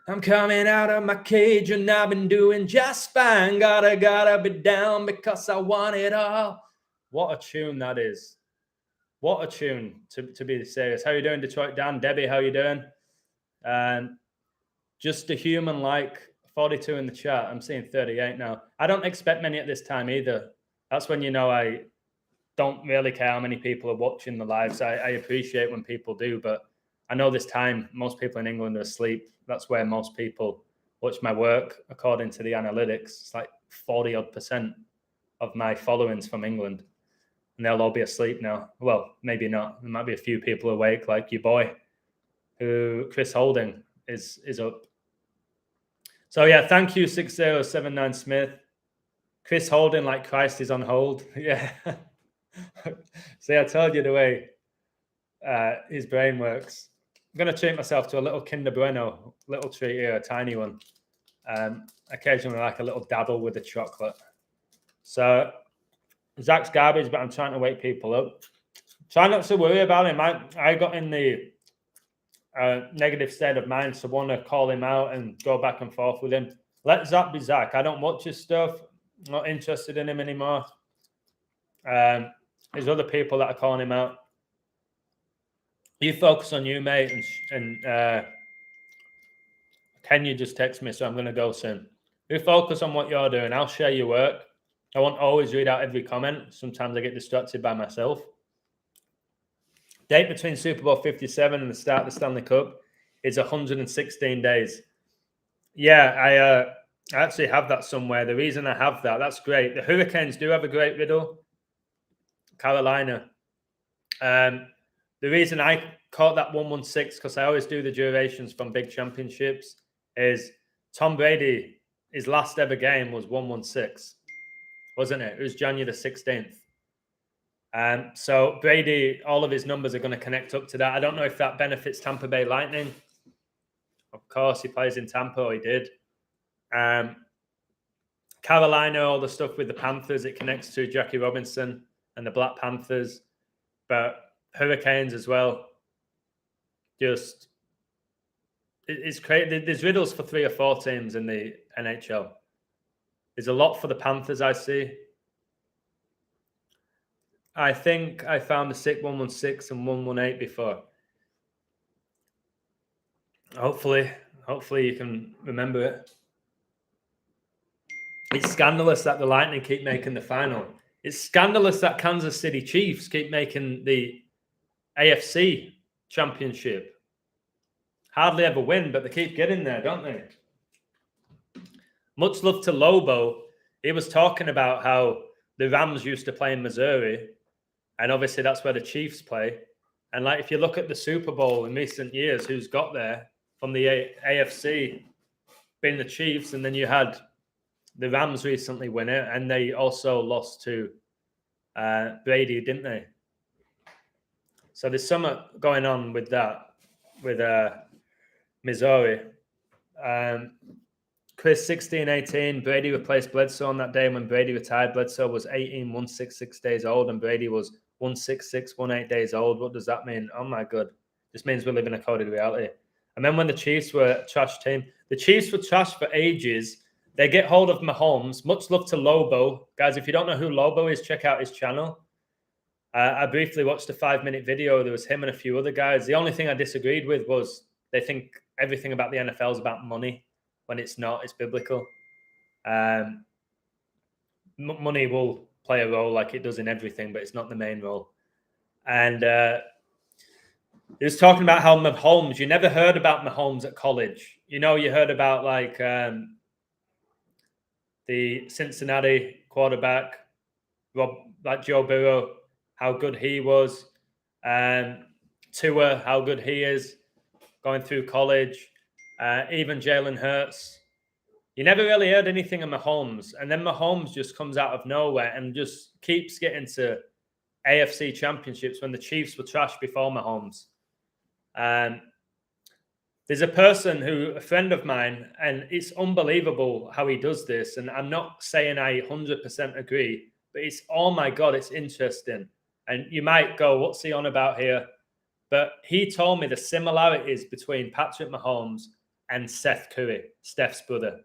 I'm coming out of my cage and I've been doing just fine. Gotta be down because I want it all. What a tune that is. What a tune, to be serious. How you doing, Detroit Dan? Debbie, how you doing? Just a human like 42 in the chat. I'm seeing 38 now. I don't expect many at this time either. That's when you know I don't really care how many people are watching the lives. I appreciate when people do, but I know this time most people in England are asleep. That's where most people watch my work, according to the analytics. It's like 40% of my following's from England. And they'll all be asleep now. Well, maybe not. There might be a few people awake, like your boy, who Chris Holding is up. So yeah, thank you, 6079 Smith. Chris Holding, like Christ is on hold. Yeah. See, I told you the way his brain works. I'm going to treat myself to a little Kinder Bueno, little treat here, a tiny one. Occasionally like a little dabble with the chocolate. So Zach's garbage, but I'm trying to wake people up. Try not to worry about him. I got in the negative state of mind to want to call him out and go back and forth with him. Let Zach be Zach. I don't watch his stuff. I'm not interested in him anymore. There's other people that are calling him out. You focus on you, mate, and can you just text me? So I'm going to go soon. You focus on what you're doing. I'll share your work. I won't always read out every comment. Sometimes I get distracted by myself. Date between Super Bowl 57 and the start of the Stanley Cup is 116 days. Yeah, I actually have that somewhere. The reason I have that's great. The Hurricanes do have a great riddle. Carolina. The reason I caught that 116, because I always do the durations from big championships, is Tom Brady, his last ever game was 116, wasn't it? It was January the 16th. So Brady, all of his numbers are going to connect up to that. I don't know if that benefits Tampa Bay Lightning. Of course, he plays in Tampa, or he did. Carolina, all the stuff with the Panthers, it connects to Jackie Robinson and the Black Panthers. But Hurricanes as well. Just, it's crazy. There's riddles for 3 or 4 teams in the NHL. There's a lot for the Panthers, I see. I think I found the sick 116 and 118 before. Hopefully you can remember it. It's scandalous that the Lightning keep making the final. It's scandalous that Kansas City Chiefs keep making the AFC Championship. Hardly ever win, but they keep getting there, don't they? Much love to Lobo. He was talking about how the Rams used to play in Missouri, and obviously that's where the Chiefs play. And like, if you look at the Super Bowl in recent years, who's got there from the AFC, being the Chiefs, and then you had the Rams recently win it, and they also lost to Brady, didn't they? So there's something going on with that. with Missouri. Chris, 16-18. Brady replaced Bledsoe on that day. When Brady retired, Bledsoe was 18, 166 days old, and Brady was 166, 18 days old. What does that mean? Oh my God. This means we live in a coded reality. And then when the Chiefs were a trash team, the Chiefs were trash for ages. They get hold of Mahomes. Much love to Lobo. Guys, if you don't know who Lobo is, check out his channel. I briefly watched a 5-minute video. There was him and a few other guys. The only thing I disagreed with was they think everything about the NFL is about money. When it's not, it's biblical. Money will play a role like it does in everything, but it's not the main role. And he was talking about how Mahomes, you never heard about Mahomes at college. You know, you heard about like the Cincinnati quarterback, like Joe Burrow, how good he was. Tua, how good he is going through college. Even Jalen Hurts. You never really heard anything of Mahomes. And then Mahomes just comes out of nowhere and just keeps getting to AFC championships when the Chiefs were trash before Mahomes. There's a friend of mine, and it's unbelievable how he does this. And I'm not saying I 100% agree, but it's, oh my God, it's interesting. And you might go, what's he on about here? But he told me the similarities between Patrick Mahomes and Seth Curry, Steph's brother.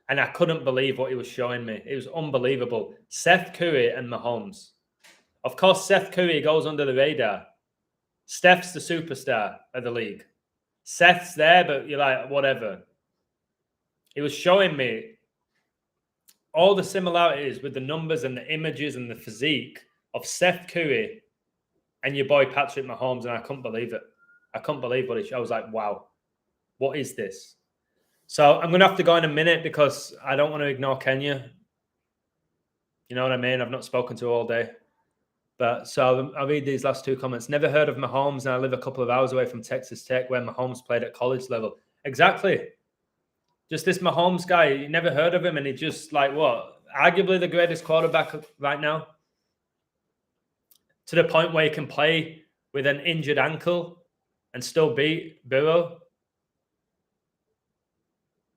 And I couldn't believe what he was showing me. It was unbelievable. Seth Curry and Mahomes. Of course, Seth Curry goes under the radar. Steph's the superstar of the league. Seth's there, but you're like, whatever. He was showing me all the similarities with the numbers and the images and the physique of Seth Curry and your boy Patrick Mahomes, and I couldn't believe it. I couldn't believe what he showed. I was like, wow, what is this? So I'm going to have to go in a minute because I don't want to ignore Kenya. You know what I mean? I've not spoken to her all day. But so I'll read these last two comments. Never heard of Mahomes, and I live a couple of hours away from Texas Tech where Mahomes played at college level. Exactly. Just this Mahomes guy, you never heard of him, and he just like what? Arguably the greatest quarterback right now. To the point where he can play with an injured ankle and still beat Burrow.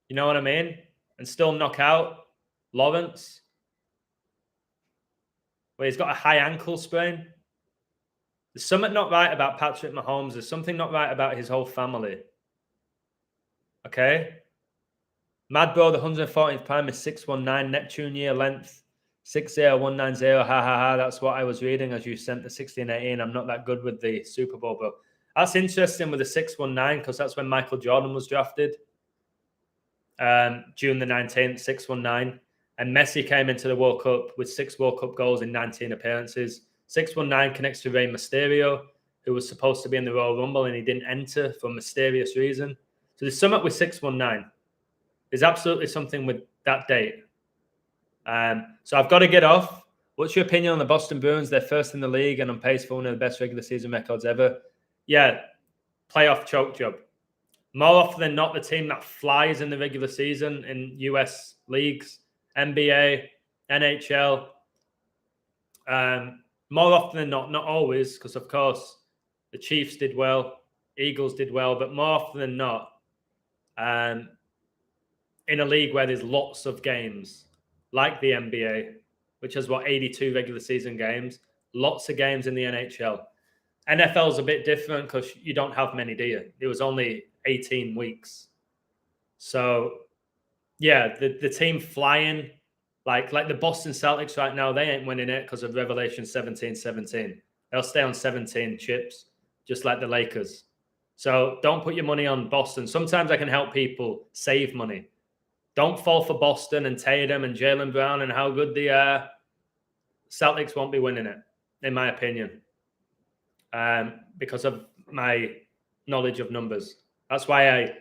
You know what I mean? And still knock out Lawrence, where he's got a high ankle sprain. There's something not right about Patrick Mahomes. There's something not right about his whole family. Okay? Mad Bro, the 140th prime is 619. Neptune year length, 60190. Ha ha ha. That's what I was reading as you sent the 1618. I'm not that good with the Super Bowl, bro. That's interesting with the 619 because that's when Michael Jordan was drafted. June the 19th, 619. And Messi came into the World Cup with 6 World Cup goals in 19 appearances. 619 connects to Rey Mysterio, who was supposed to be in the Royal Rumble, and he didn't enter for a mysterious reason. So there's something with 619. There's absolutely something with that date. So I've got to get off. What's your opinion on the Boston Bruins? They're first in the league and on pace for one of the best regular season records ever. Yeah, playoff choke job. More often than not, the team that flies in the regular season in US leagues, NBA, NHL, more often than not always, because of course the Chiefs did well, Eagles did well, but more often than not, in a league where there's lots of games, like the NBA, which has 82 regular season games, lots of games in the NHL. NFL's a bit different because you don't have many, do you? It was only 18 weeks. So, yeah, the team flying, like the Boston Celtics right now, they ain't winning it because of Revelation 17:17. They'll stay on 17 chips, just like the Lakers. So don't put your money on Boston. Sometimes I can help people save money. Don't fall for Boston and Tatum and Jaylen Brown and how good they are. Celtics won't be winning it, in my opinion, because of my knowledge of numbers. That's why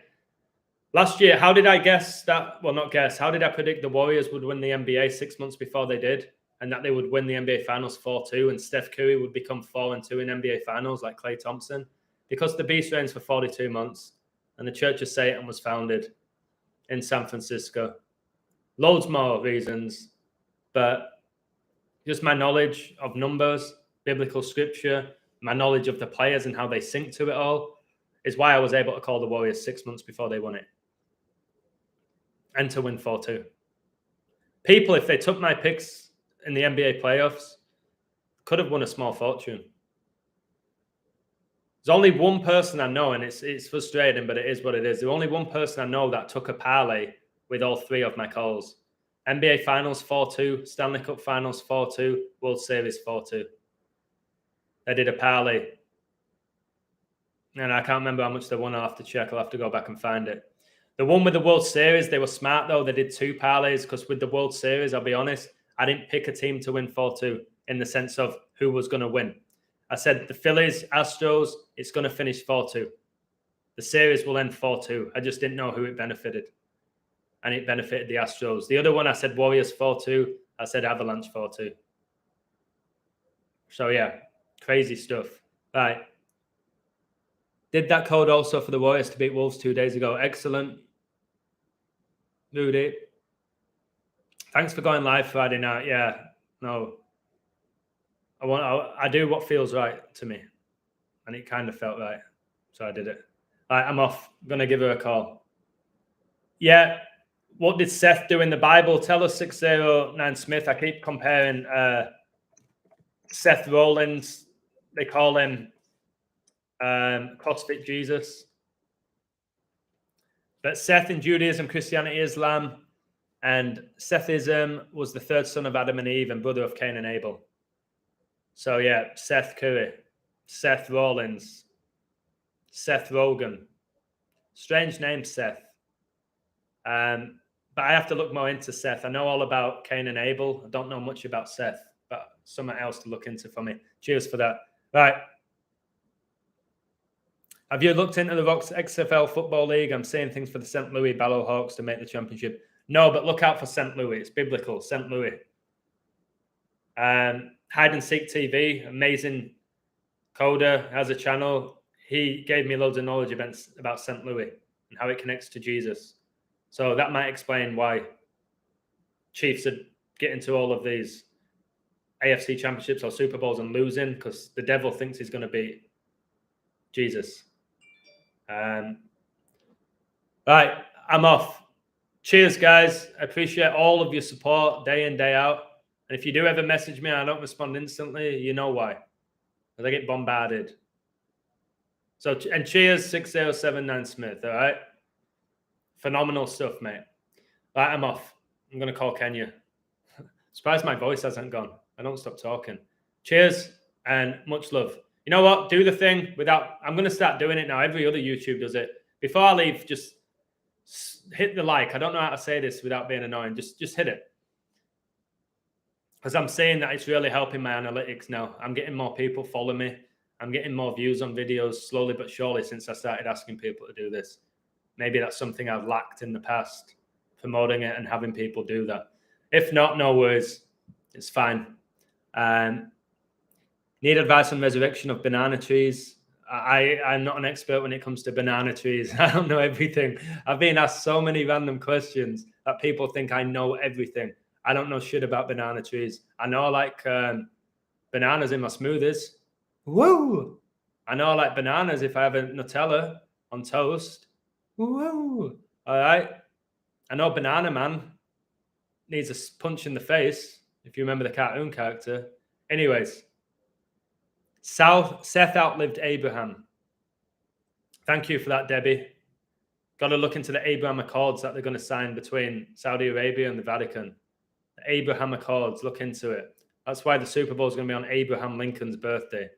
last year, how did I guess that? Well, not guess. How did I predict the Warriors would win the NBA 6 months before they did, and that they would win the NBA Finals 4-2, and Steph Curry would become 4-2 in NBA Finals like Klay Thompson? Because the beast reigns for 42 months, and the Church of Satan was founded in San Francisco. Loads more reasons, but just my knowledge of numbers, biblical scripture, my knowledge of the players and how they sync to it all is why I was able to call the Warriors 6 months before they won it. And to win 4-2. People, if they took my picks in the NBA playoffs, could have won a small fortune. There's only one person I know, and it's frustrating, but it is what it is. There's only one person I know that took a parlay with all three of my calls. NBA Finals 4-2, Stanley Cup Finals 4-2, World Series 4-2. They did a parlay. And I can't remember how much they won. I'll have to check. I'll have to go back and find it. The one with the World Series, they were smart, though. They did 2 parlays because with the World Series, I'll be honest, I didn't pick a team to win 4-2 in the sense of who was going to win. I said the Phillies, Astros, it's going to finish 4-2. The series will end 4-2. I just didn't know who it benefited. And it benefited the Astros. The other one, I said Warriors 4-2. I said Avalanche 4-2. So, yeah, crazy stuff. Right. Did that code also for the Warriors to beat Wolves 2 days ago. Excellent. Rudy. Thanks for going live Friday night. Yeah, no. I do what feels right to me. And it kind of felt right. So I did it. All right, I'm off. I'm going to give her a call. Yeah. What did Seth do in the Bible? Tell us 609 Smith. I keep comparing Seth Rollins. They call him CrossFit Jesus. But Seth in Judaism, Christianity, Islam, and Sethism was the third son of Adam and Eve and brother of Cain and Abel. So yeah, Seth Curry, Seth Rollins, Seth Rogen. Strange name, Seth. But I have to look more into Seth. I know all about Cain and Abel. I don't know much about Seth, but something else to look into for me. Cheers for that. Right. Have you looked into the Rocks XFL Football League? I'm saying things for the St. Louis Battlehawks to make the championship. No, but look out for St. Louis. It's biblical. St. Louis. Hide and Seek TV, amazing coder, has a channel. He gave me loads of knowledge about St. Louis and how it connects to Jesus. So that might explain why Chiefs are getting to all of these AFC championships or Super Bowls and losing, because the devil thinks he's going to beat Jesus. Right, I'm off. Cheers, guys. I appreciate all of your support day in, day out. And if you do ever message me and I don't respond instantly, you know why. Because I get bombarded. So, and cheers, 6079 Smith, all right? Phenomenal stuff, mate. Right, I'm off. I'm going to call Kenya. Surprised my voice hasn't gone. I don't stop talking. Cheers and much love. You know what? Do the thing without... I'm going to start doing it now. Every other YouTube does it. Before I leave, just hit the like. I don't know how to say this without being annoying. Just hit it. Because I'm saying that it's really helping my analytics now. I'm getting more people follow me. I'm getting more views on videos slowly but surely since I started asking people to do this. Maybe that's something I've lacked in the past, promoting it and having people do that. If not, no worries. It's fine. Need advice on resurrection of banana trees? I'm not an expert when it comes to banana trees. I don't know everything. I've been asked so many random questions that people think I know everything. I don't know shit about banana trees. I know I like bananas in my smoothies. Woo! I know I like bananas if I have a Nutella on toast. Woo! All right. I know Banana Man needs a punch in the face, if you remember the cartoon character. Anyways, Seth outlived Abraham. Thank you for that, Debbie. Got to look into the Abraham Accords that they're going to sign between Saudi Arabia and the Vatican. The Abraham Accords, look into it. That's why the Super Bowl is going to be on Abraham Lincoln's birthday.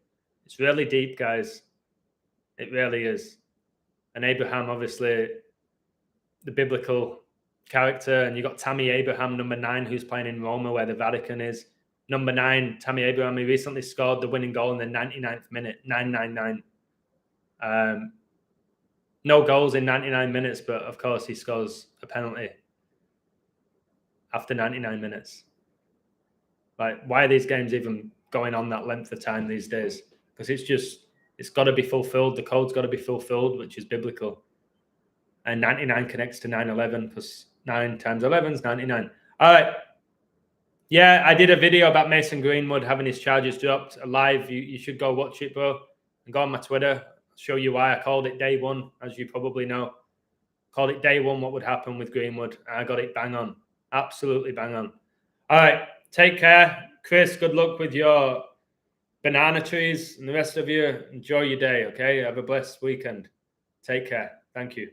It's really deep, guys. It really is. And Abraham, obviously, the biblical character. And you got Tammy Abraham, number 9, who's playing in Roma, where the Vatican is. Number 9, Tammy Abraham, he recently scored the winning goal in the 99th minute, 999. No goals in 99 minutes, but of course he scores a penalty after 99 minutes. Like, why are these games even going on that length of time these days? Because it's got to be fulfilled. The code's got to be fulfilled, which is biblical. And 99 connects to 911 because 9 times 11 is 99. All right. Yeah, I did a video about Mason Greenwood having his charges dropped live. You should go watch it, bro. And go on my Twitter. I'll show you why. I called it day one, as you probably know. Called it day one, what would happen with Greenwood. And I got it bang on. Absolutely bang on. All right, take care. Chris, good luck with your banana trees. And the rest of you, enjoy your day, okay? Have a blessed weekend. Take care. Thank you.